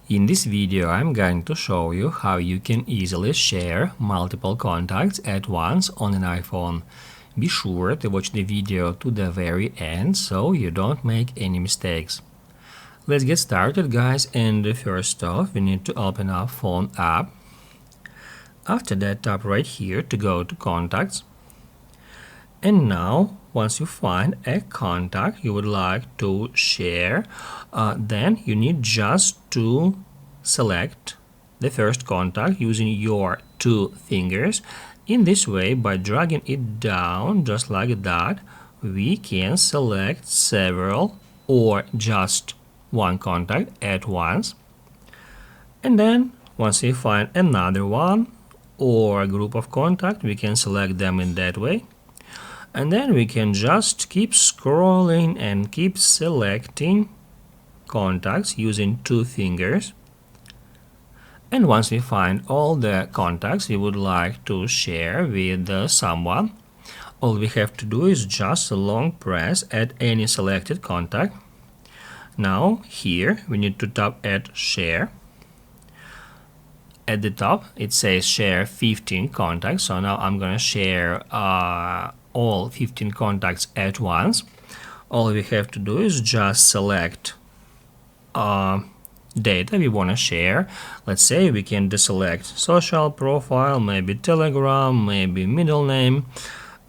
In this video, I'm going to show you how you can easily share multiple contacts at once on an iPhone. Be sure to watch the video to the very end so you don't make any mistakes. Let's get started, guys, and first off, we need to open our phone app. After that, tap right here to go to Contacts. And now, once you find a contact you would like to share, then you need just to select the first contact using your two fingers. In this way, by dragging it down just like that, we can select several or just one contact at once. And then, once we find another one or a group of contacts, we can select them in that way. And then we can just keep scrolling and keep selecting contacts using two fingers. And once we find all the contacts we would like to share with someone, all we have to do is just a long press at any selected contact. Now here we need to tap at Share. At the top it says share 15 contacts, so now I'm gonna share all 15 contacts at once. All we have to do is just select data we want to share. Let's say we can deselect social profile, maybe Telegram, maybe middle name,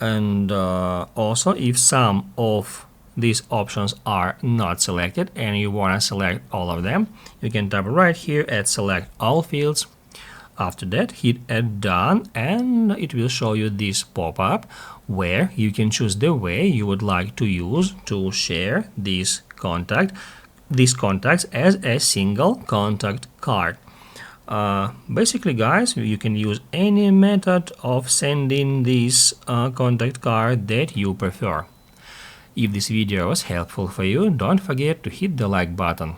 and also if some of these options are not selected and you want to select all of them, you can tap right here at Select All Fields. After that, hit at Done and it will show you this pop-up where you can choose the way you would like to use to share these contacts as a single contact card. Basically, guys, you can use any method of sending this contact card that you prefer. If this video was helpful for you, don't forget to hit the like button.